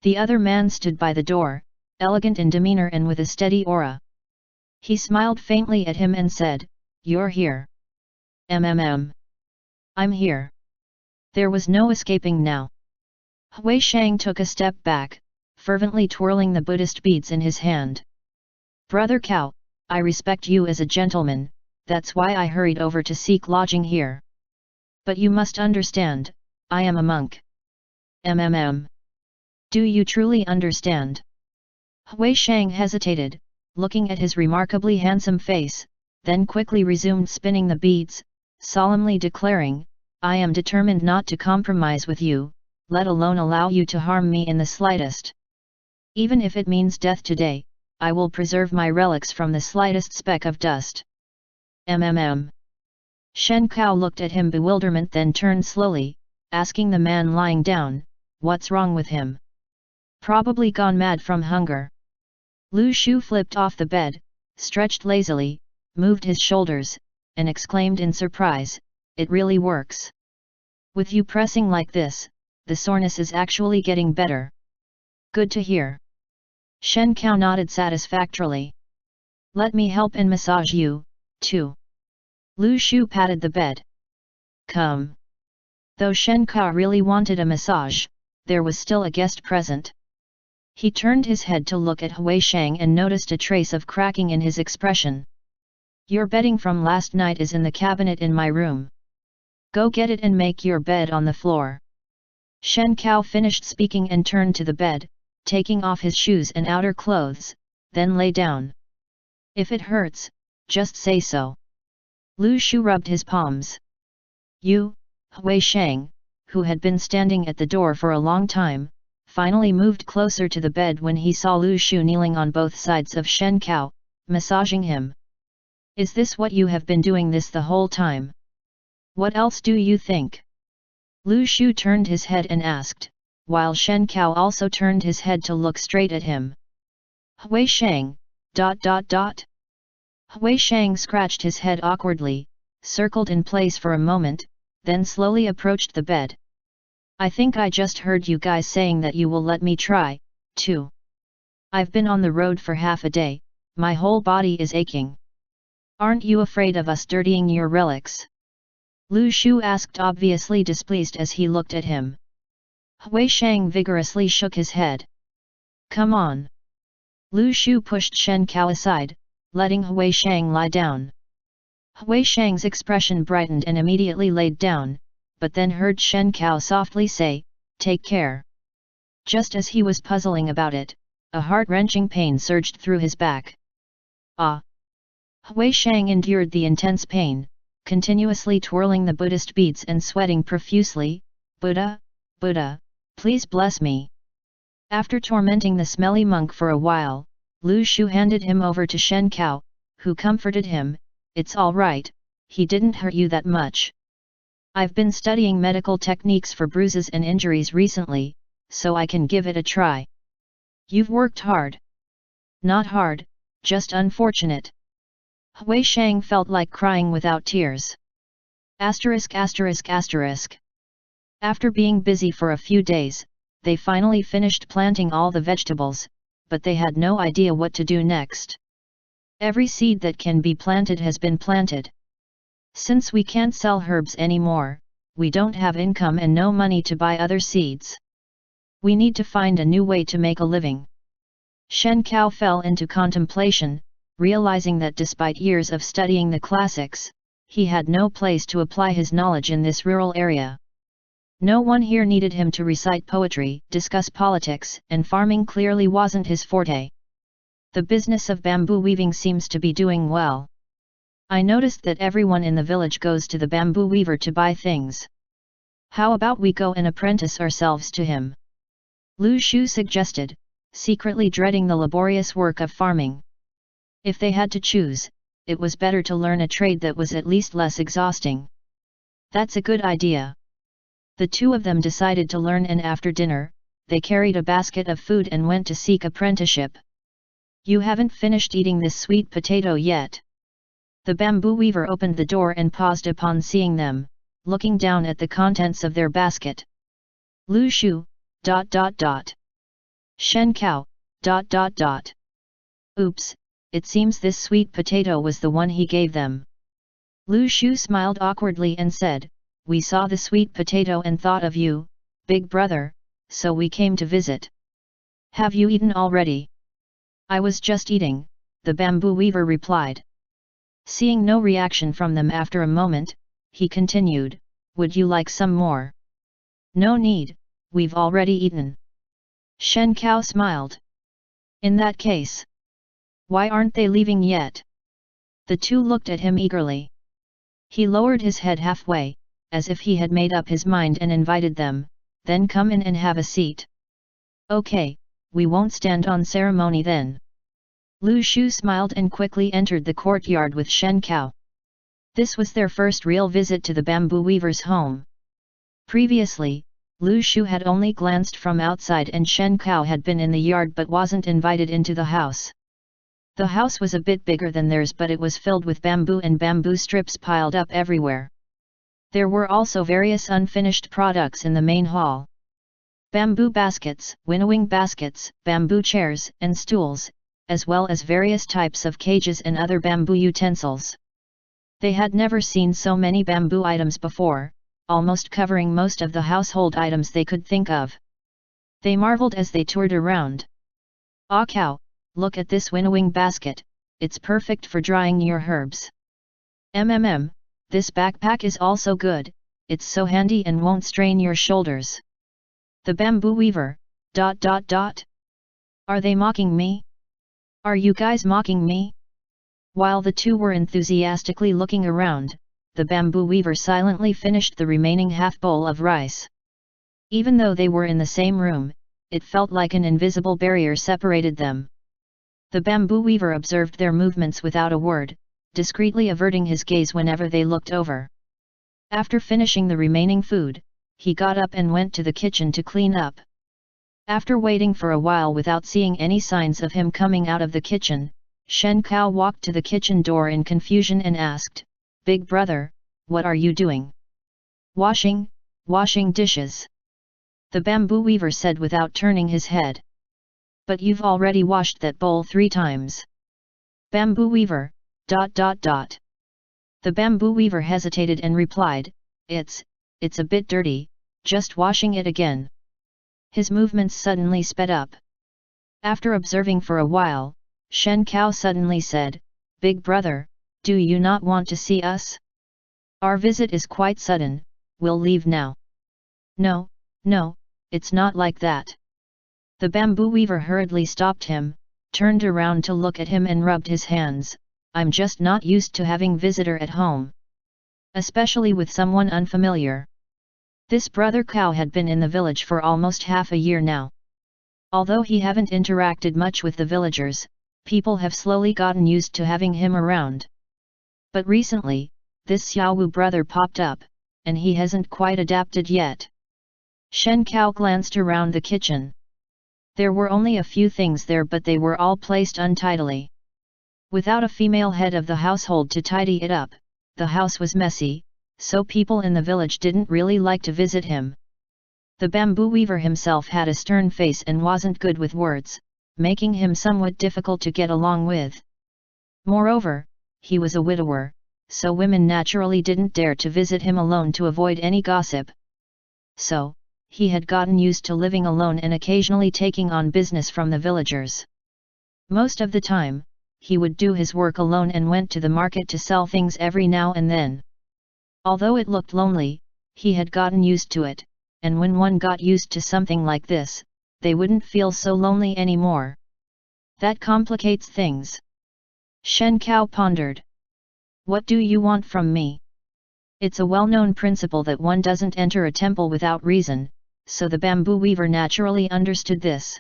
The other man stood by the door, elegant in demeanor and with a steady aura. He smiled faintly at him and said, "You're here." I'm here." There was no escaping now. Hui Shang took a step back, fervently twirling the Buddhist beads in his hand. "Brother Cao, I respect you as a gentleman, that's why I hurried over to seek lodging here. But you must understand, I am a monk." Do you truly understand?" Hui Shang hesitated, looking at his remarkably handsome face, then quickly resumed spinning the beads, solemnly declaring, "I am determined not to compromise with you, let alone allow you to harm me in the slightest. Even if it means death today, I will preserve my relics from the slightest speck of dust." Shen Cao looked at him bewilderment, then turned slowly, asking the man lying down, "What's wrong with him? Probably gone mad from hunger." Lu Shu flipped off the bed, stretched lazily, moved his shoulders, and exclaimed in surprise, "It really works. With you pressing like this, the soreness is actually getting better. Good to hear." Shen Cao nodded satisfactorily. "Let me help and massage you, too." Lu Shu patted the bed. Come. Though Shen Kao really wanted a massage, there was still a guest present. He turned his head to look at Hui Shang and noticed a trace of cracking in his expression. Your bedding from last night is in the cabinet in my room. Go get it and make your bed on the floor. Shen Kao finished speaking and turned to the bed, taking off his shoes and outer clothes, then lay down. If it hurts, just say so. Lu Shu rubbed his palms. You, Hui Shang, who had been standing at the door for a long time, finally moved closer to the bed when he saw Lu Shu kneeling on both sides of Shen Kao, massaging him. Is this what you have been doing this the whole time? What else do you think? Lu Shu turned his head and asked, while Shen Kao also turned his head to look straight at him. Hui Shang, ... Hui Shang scratched his head awkwardly, circled in place for a moment, then slowly approached the bed. I think I just heard you guys saying that you will let me try, too. I've been on the road for half a day, my whole body is aching. Aren't you afraid of us dirtying your relics? Lu Shu asked, obviously displeased as he looked at him. Hui Shang vigorously shook his head. Come on. Lu Shu pushed Shen Kao aside, letting Hui Shang lie down. Hui Shang's expression brightened and immediately laid down, but then heard Shen Kao softly say, take care. Just as he was puzzling about it, a heart-wrenching pain surged through his back. Ah! Hui Shang endured the intense pain, continuously twirling the Buddhist beads and sweating profusely. Buddha, Buddha, please bless me. After tormenting the smelly monk for a while, Lu Shu handed him over to Shen Kao, who comforted him. It's all right, he didn't hurt you that much. I've been studying medical techniques for bruises and injuries recently, so I can give it a try. You've worked hard. Not hard, just unfortunate. Hui Shang felt like crying without tears. After being busy for a few days, they finally finished planting all the vegetables, but they had no idea what to do next. Every seed that can be planted has been planted. Since we can't sell herbs anymore, we don't have income and no money to buy other seeds. We need to find a new way to make a living. Shen Kao fell into contemplation, realizing that despite years of studying the classics, he had no place to apply his knowledge in this rural area. No one here needed him to recite poetry, discuss politics, and farming clearly wasn't his forte. The business of bamboo weaving seems to be doing well. I noticed that everyone in the village goes to the bamboo weaver to buy things. How about we go and apprentice ourselves to him? Lu Shu suggested, secretly dreading the laborious work of farming. If they had to choose, it was better to learn a trade that was at least less exhausting. That's a good idea. The two of them decided to learn, and after dinner, they carried a basket of food and went to seek apprenticeship. You haven't finished eating this sweet potato yet. The bamboo weaver opened the door and paused upon seeing them, looking down at the contents of their basket. Lu Shu, ... Shen Kao, ... Oops, it seems this sweet potato was the one he gave them. Lu Shu smiled awkwardly and said, we saw the sweet potato and thought of you, big brother, so we came to visit. Have you eaten already? I was just eating, the bamboo weaver replied. Seeing no reaction from them after a moment, he continued, would you like some more? No need, we've already eaten. Shen Kao smiled. In that case, why aren't they leaving yet? The two looked at him eagerly. He lowered his head halfway, as if he had made up his mind, and invited them, then come in and have a seat. Okay, we won't stand on ceremony then. Lu Shu smiled and quickly entered the courtyard with Shen Kao. This was their first real visit to the bamboo weaver's home. Previously, Lu Shu had only glanced from outside and Shen Kao had been in the yard but wasn't invited into the house. The house was a bit bigger than theirs, but it was filled with bamboo and bamboo strips piled up everywhere. There were also various unfinished products in the main hall. Bamboo baskets, winnowing baskets, bamboo chairs and stools, as well as various types of cages and other bamboo utensils. They had never seen so many bamboo items before, almost covering most of the household items they could think of. They marveled as they toured around. "Ah cow, look at this winnowing basket, it's perfect for drying your herbs. This backpack is also good, it's so handy and won't strain your shoulders. The bamboo weaver, ... Are they mocking me? Are you guys mocking me?" While the two were enthusiastically looking around, the bamboo weaver silently finished the remaining half bowl of rice. Even though they were in the same room, it felt like an invisible barrier separated them. The bamboo weaver observed their movements without a word, discreetly averting his gaze whenever they looked over. After finishing the remaining food, he got up and went to the kitchen to clean up. After waiting for a while without seeing any signs of him coming out of the kitchen, Shen Cao walked to the kitchen door in confusion and asked, "Big brother, what are you doing?" Washing dishes." The bamboo weaver said without turning his head. "But you've already washed that bowl 3 times. Bamboo weaver, ... The bamboo weaver hesitated and replied, It's a bit dirty, just washing it again." His movements suddenly sped up. After observing for a while, Shen Cao suddenly said, "Big brother, do you not want to see us? Our visit is quite sudden, we'll leave now." No, it's not like that." The bamboo weaver hurriedly stopped him, turned around to look at him and rubbed his hands. "I'm just not used to having visitor at home. Especially with someone unfamiliar." This brother Cao had been in the village for almost half a year now. Although he haven't interacted much with the villagers, people have slowly gotten used to having him around. But recently, this Xiao Wu brother popped up, and he hasn't quite adapted yet. Shen Cao glanced around the kitchen. There were only a few things there, but they were all placed untidily. Without a female head of the household to tidy it up, the house was messy, so people in the village didn't really like to visit him. The bamboo weaver himself had a stern face and wasn't good with words, making him somewhat difficult to get along with. Moreover, he was a widower, so women naturally didn't dare to visit him alone to avoid any gossip. So, he had gotten used to living alone and occasionally taking on business from the villagers. Most of the time, he would do his work alone and went to the market to sell things every now and then. Although it looked lonely, he had gotten used to it, and when one got used to something like this, they wouldn't feel so lonely anymore. That complicates things. Shen Cao pondered. What do you want from me? It's a well-known principle that one doesn't enter a temple without reason, so the bamboo weaver naturally understood this.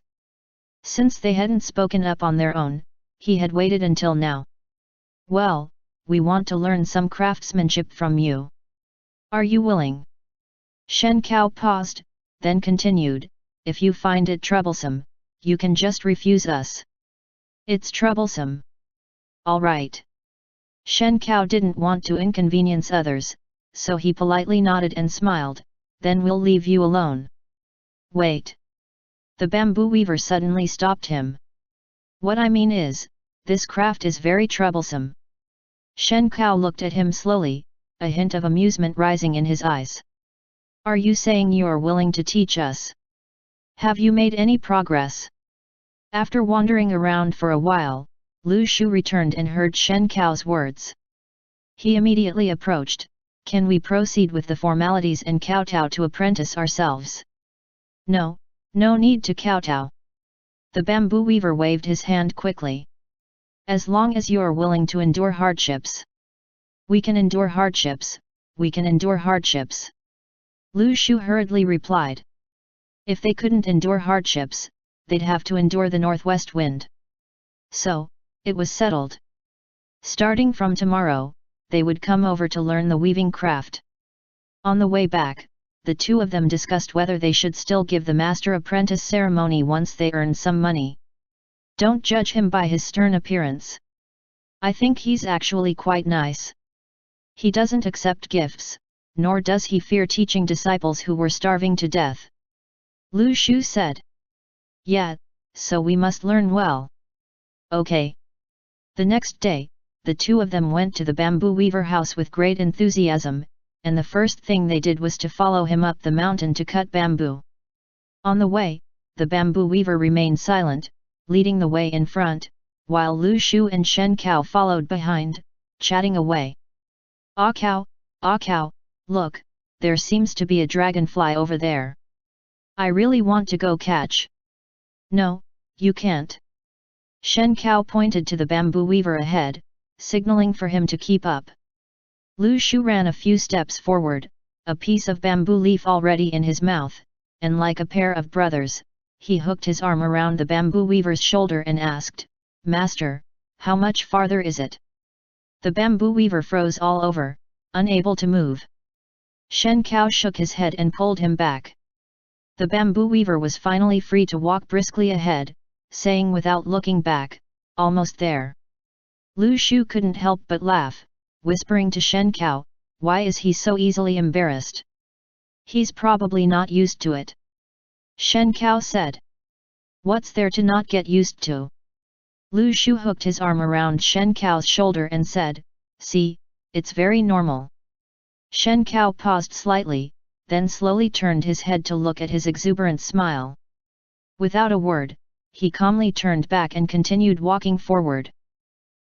Since they hadn't spoken up on their own, he had waited until now. Well, we want to learn some craftsmanship from you. Are you willing? Shen Cao paused, then continued, if you find it troublesome, you can just refuse us. It's troublesome. All right. Shen Cao didn't want to inconvenience others, so he politely nodded and smiled, then we'll leave you alone. Wait. The bamboo weaver suddenly stopped him. What I mean is, this craft is very troublesome. Shen Cao looked at him slowly, a hint of amusement rising in his eyes. Are you saying you are willing to teach us? Have you made any progress? After wandering around for a while, Lu Shu returned and heard Shen Cao's words. He immediately approached. Can we proceed with the formalities and kowtow to apprentice ourselves? No need to kowtow. The bamboo weaver waved his hand quickly. As long as you are willing to endure hardships. We can endure hardships, we can endure hardships. Lu Shu hurriedly replied. If they couldn't endure hardships, they'd have to endure the northwest wind. So, it was settled. Starting from tomorrow, they would come over to learn the weaving craft. On the way back, the two of them discussed whether they should still give the master-apprentice ceremony once they earn some money. Don't judge him by his stern appearance. I think he's actually quite nice. He doesn't accept gifts, nor does he fear teaching disciples who were starving to death. Lu Shu said. Yeah, so we must learn well. Okay. The next day, the two of them went to the bamboo weaver house with great enthusiasm, and the first thing they did was to follow him up the mountain to cut bamboo. On the way, the bamboo weaver remained silent, leading the way in front, while Lu Shu and Shen Cao followed behind, chatting away. Ah Cao, look, there seems to be a dragonfly over there. I really want to go catch. No, you can't. Shen Cao pointed to the bamboo weaver ahead, signaling for him to keep up. Lu Shu ran a few steps forward, a piece of bamboo leaf already in his mouth, and like a pair of brothers, he hooked his arm around the bamboo weaver's shoulder and asked, "Master, how much farther is it?" The bamboo weaver froze all over, unable to move. Shen Cao shook his head and pulled him back. The bamboo weaver was finally free to walk briskly ahead, saying without looking back, "Almost there." Lu Shu couldn't help but laugh, whispering to Shen Cao, "Why is he so easily embarrassed? He's probably not used to it." Shen Cao said. "What's there to not get used to?" Lu Shu hooked his arm around Shen Cao's shoulder and said, "See, it's very normal." Shen Cao paused slightly, then slowly turned his head to look at his exuberant smile. Without a word, he calmly turned back and continued walking forward.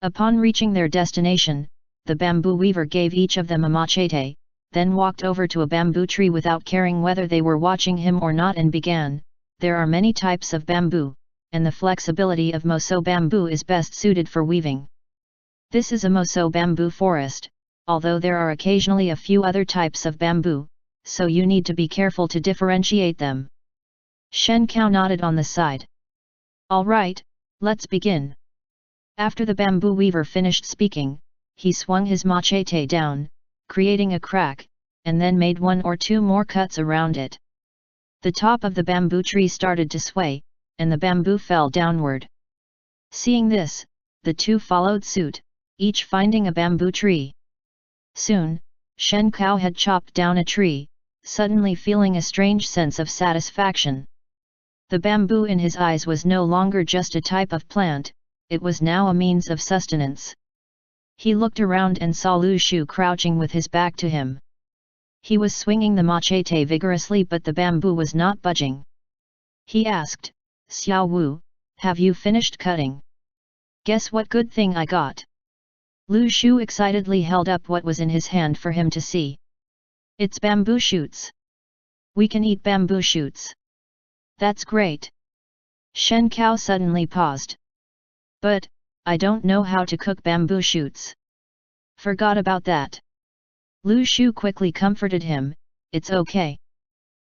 Upon reaching their destination, the bamboo weaver gave each of them a machete, then walked over to a bamboo tree without caring whether they were watching him or not and began, "There are many types of bamboo, and the flexibility of moso bamboo is best suited for weaving. This is a moso bamboo forest, although there are occasionally a few other types of bamboo, so you need to be careful to differentiate them." Shen Cao nodded on the side. "All right, let's begin." After the bamboo weaver finished speaking, he swung his machete down, creating a crack, and then made one or two more cuts around it. The top of the bamboo tree started to sway, and the bamboo fell downward. Seeing this, the two followed suit, each finding a bamboo tree. Soon, Shen Cao had chopped down a tree, suddenly feeling a strange sense of satisfaction. The bamboo in his eyes was no longer just a type of plant, it was now a means of sustenance. He looked around and saw Lu Shu crouching with his back to him. He was swinging the machete vigorously, but the bamboo was not budging. He asked, "Xiao Wu, have you finished cutting? Guess what good thing I got?" Lu Shu excitedly held up what was in his hand for him to see. "It's bamboo shoots. We can eat bamboo shoots." "That's great." Shen Cao suddenly paused. "But, I don't know how to cook bamboo shoots." "Forgot about that." Lu Shu quickly comforted him, "It's okay.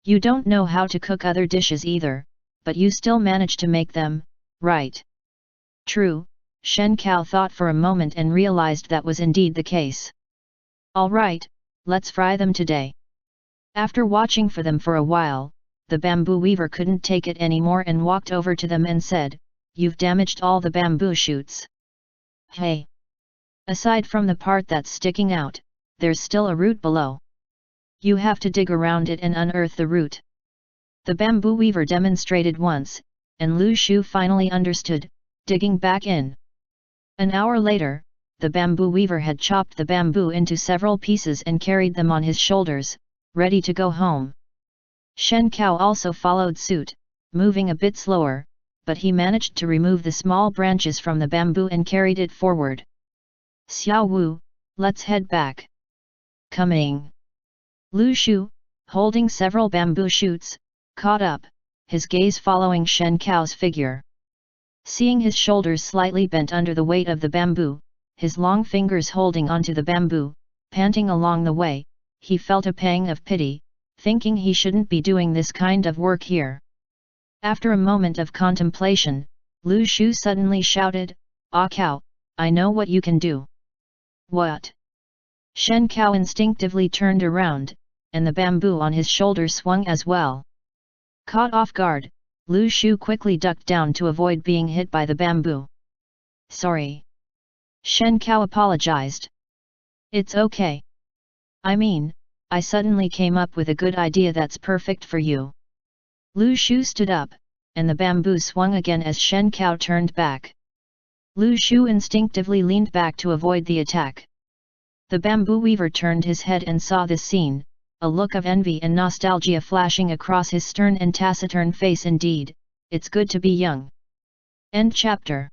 You don't know how to cook other dishes either, but you still manage to make them, right?" "True," Shen Cao thought for a moment and realized that was indeed the case. "All right, let's fry them today." After watching for them for a while, the bamboo weaver couldn't take it anymore and walked over to them and said, "You've damaged all the bamboo shoots. Hey! Aside from the part that's sticking out, there's still a root below. You have to dig around it and unearth the root." The bamboo weaver demonstrated once, and Lu Shu finally understood, digging back in. An hour later, the bamboo weaver had chopped the bamboo into several pieces and carried them on his shoulders, ready to go home. Shen Cao also followed suit, moving a bit slower, but he managed to remove the small branches from the bamboo and carried it forward. "Xiao Wu, let's head back." "Coming." Lu Shu, holding several bamboo shoots, caught up, his gaze following Shen Cao's figure. Seeing his shoulders slightly bent under the weight of the bamboo, his long fingers holding onto the bamboo, panting along the way, he felt a pang of pity, thinking he shouldn't be doing this kind of work here. After a moment of contemplation, Lu Shu suddenly shouted, "Ah Cao, I know what you can do." "What?" Shen Cao instinctively turned around, and the bamboo on his shoulder swung as well. Caught off guard, Lu Shu quickly ducked down to avoid being hit by the bamboo. "Sorry." Shen Cao apologized. "It's okay. I mean, I suddenly came up with a good idea that's perfect for you." Lu Shu stood up, and the bamboo swung again as Shen Cao turned back. Lu Shu instinctively leaned back to avoid the attack. The bamboo weaver turned his head and saw this scene, a look of envy and nostalgia flashing across his stern and taciturn face. Indeed, it's good to be young. End chapter.